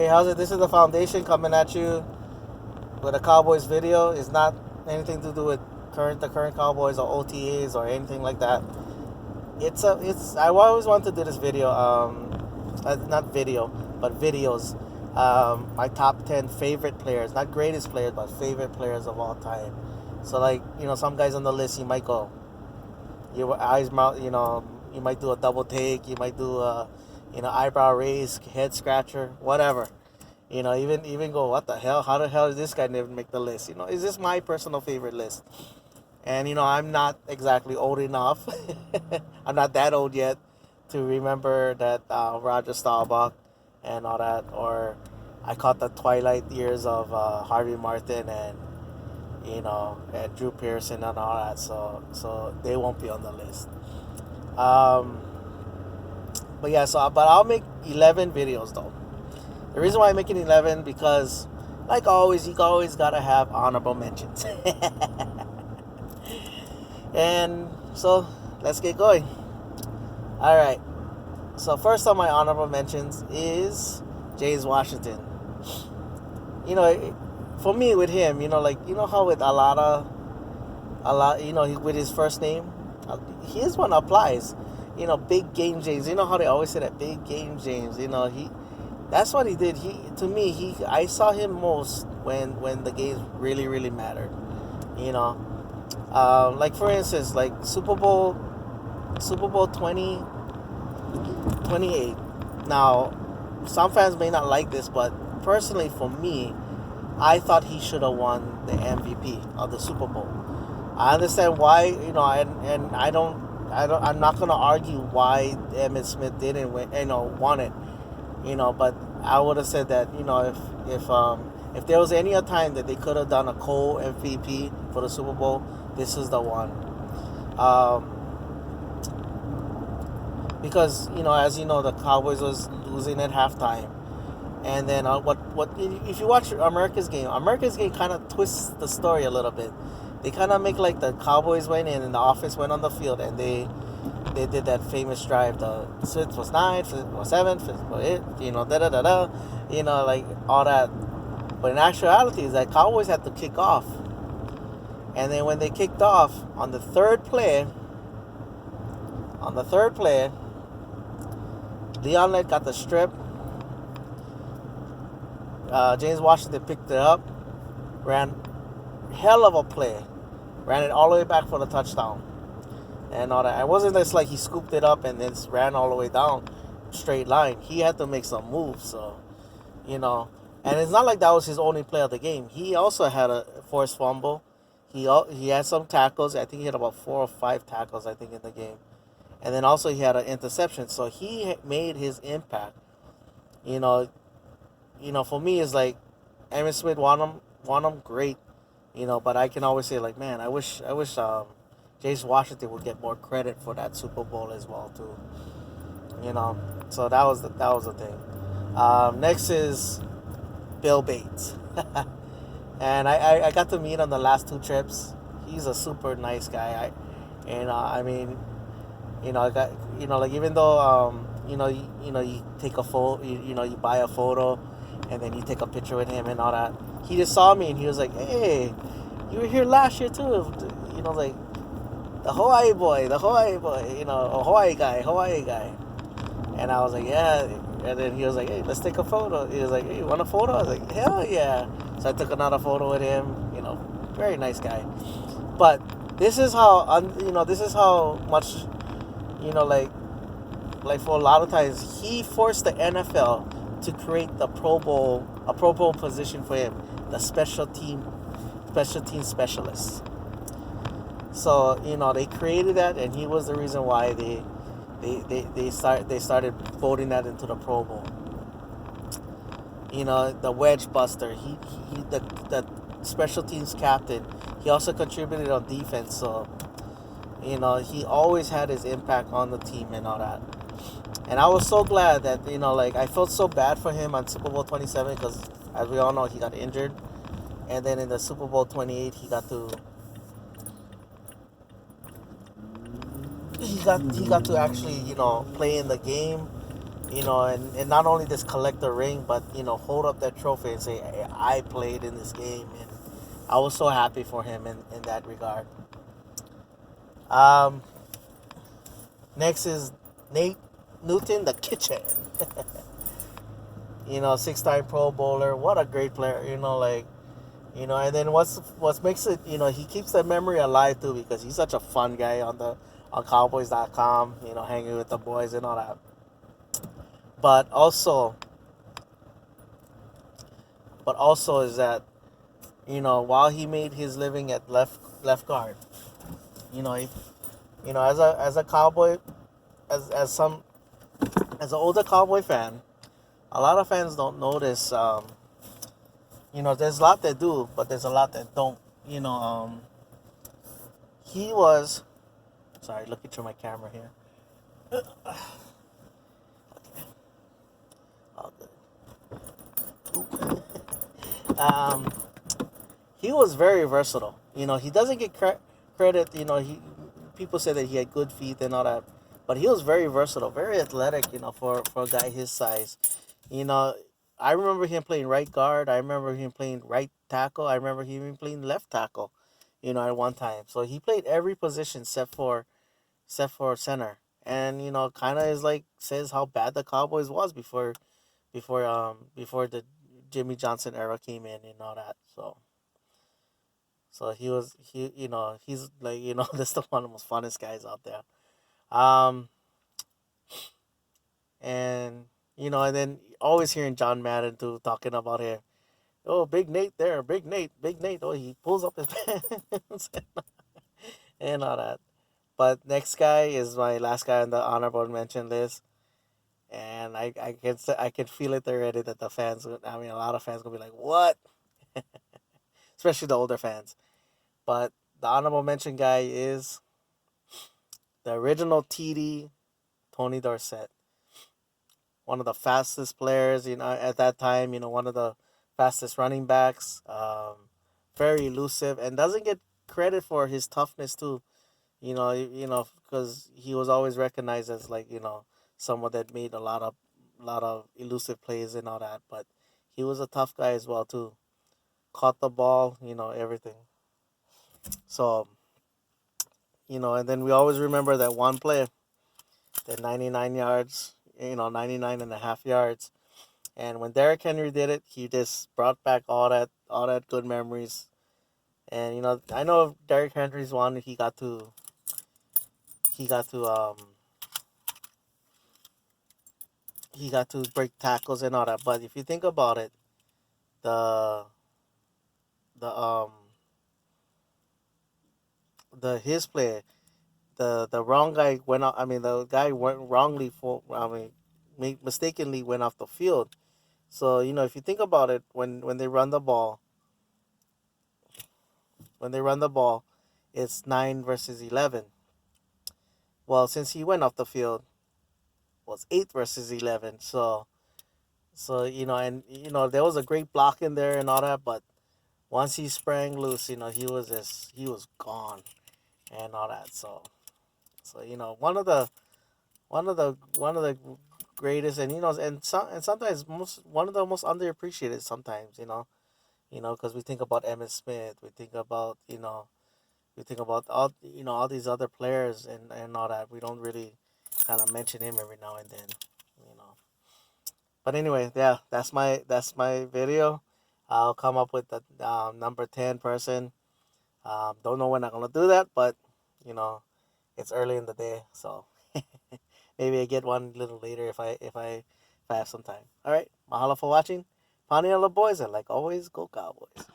Hey, how's it? This is the Foundation coming at you with a Cowboys video. It's not anything to do with the current Cowboys or OTAs or anything like that. It's. I always wanted to do this video. Not video, but videos. My top 10 favorite players, not greatest players, but favorite players of all time. So like some guys on the list, you might go, your eyes mouth. You might do a double take. You might do a eyebrow raise, head scratcher, whatever. Even go, what the hell? How the hell did this guy never make the list? Is this my personal favorite list? And I'm not exactly old enough. I'm not that old yet to remember that Roger Staubach and all that, or I caught the twilight years of Harvey Martin and Drew Pearson and all that. So they won't be on the list. But yeah, but I'll make 11 videos though. The reason why I'm making 11 because, like always, you always gotta have honorable mentions. And so let's get going. All right. So first on my honorable mentions is James Washington. For me with him, how with a lot, with his first name, his one applies. Big game James. You know how they always say that, big game James. That's what he did. I saw him most when the games really, really mattered. Like for instance, like Super Bowl 28. Now, some fans may not like this, but personally for me, I thought he should have won the MVP of the Super Bowl. I understand why, and I'm not gonna argue why Emmitt Smith didn't win, won it, but I would have said that, if there was any other time that they could have done a co-MVP for the Super Bowl, this is the one. Because as you know, the Cowboys was losing at halftime, and then if you watch America's game kind of twists the story a little bit. They kind of make like the Cowboys went in and the offense went on the field, and they did that famous drive. The Smith was 9, Smith was 7, Smith was 8, like all that. But in actuality, is that Cowboys had to kick off, and then when they kicked off on the third play, Leon Lett got the strip. James Washington picked it up, ran hell of a play, ran it all the way back for the touchdown, and all that. It wasn't just like he scooped it up and then ran all the way down straight line. He had to make some moves, so and it's not like that was his only play of the game. He also had a forced fumble. He had some tackles. I think he had about 4 or 5 tackles, I think, in the game. And then also he had an interception. So he made his impact. For me, it's like Emmitt Smith won him great. But I can always say, like, man, I wish James Washington would get more credit for that Super Bowl as well too. So that was the thing. Next is Bill Bates. And I got to meet on the last 2 trips. He's a super nice guy. I got, like, even though you take a photo, you buy a photo, and then you take a picture with him and all that. He just saw me and he was like, "Hey, you were here last year too." Like the Hawaii boy, a Hawaii guy. And I was like, "Yeah." And then he was like, "Hey, let's take a photo." He was like, "Hey, you want a photo?" I was like, "Hell yeah!" So I took another photo with him. Very nice guy. But this is how much, like for a lot of times he forced the NFL to create a Pro Bowl position for him, the special team specialist. So they created that, and he was the reason why they started voting that into the Pro Bowl. The wedge buster. He the special teams captain. He also contributed on defense. So he always had his impact on the team and all that. And I was so glad that I felt so bad for him on Super Bowl 27 because, as we all know, he got injured, and then in the Super Bowl 28 he got to actually play in the game, and not only just collect the ring, but hold up that trophy and say, hey, I played in this game, and I was so happy for him in that regard. Um, Next is Nate Newton, the kitchen. 6-time Pro Bowler. What a great player. And then what makes it, he keeps that memory alive too because he's such a fun guy on Cowboys.com. Hanging with the boys and all that. But also, is that while he made his living at left guard, you know, he, as a Cowboy, as an older Cowboy fan, a lot of fans don't notice. There's a lot that do, but there's a lot that don't. He was. Sorry, looking through my camera here. All good. um, he was very versatile. He doesn't get credit. People say that he had good feet and all that, but he was very versatile, very athletic. For a guy his size. You know, I remember him playing right guard. I remember him playing right tackle. I remember him even playing left tackle. At one time. So he played every position except for center. And kind of is like says how bad the Cowboys was before the Jimmy Johnson era came in and all that. So he's like that's the one of the most funnest guys out there. Um and and then always hearing John Madden too talking about him. Oh, Big Nate there, Big Nate, Big Nate. Oh, he pulls up his pants and all that. But next guy is my last guy on the honorable mention list, and I can feel it already that the fans. I mean, a lot of fans gonna be like, "What?" Especially the older fans. But the honorable mention guy is the original TD, Tony Dorsett, one of the fastest players. At that time, one of the fastest running backs. Very elusive and doesn't get credit for his toughness too. Because he was always recognized as like someone that made a lot of elusive plays and all that. But he was a tough guy as well too. Caught the ball, everything. So and then we always remember that one play, that 99 yards, 99 and a half yards. And when Derrick Henry did it, he just brought back all that good memories. And I know Derrick Henry's one. He got to break tackles and all that. But if you think about it, the the his play, the wrong guy went out. I mean, the guy went wrongly for. I mean, mistakenly went off the field. So if you think about it, when they run the ball, it's 9 versus 11. Well, since he went off the field, it was 8 versus 11. So and there was a great block in there and all that, but once he sprang loose, he was gone and all that. So one of the greatest, and sometimes one of the most underappreciated sometimes. Because we think about Emmitt Smith, we think about all these other players and all that. We don't really kind of mention him every now and then. You know. But anyway, yeah, that's my video. I'll come up with the number 10 person. Don't know when I'm gonna do that, but you know, it's early in the day, so maybe I get one a little later if I have some time. All right, mahalo for watching. Pani all the boys, and like always, go Cowboys.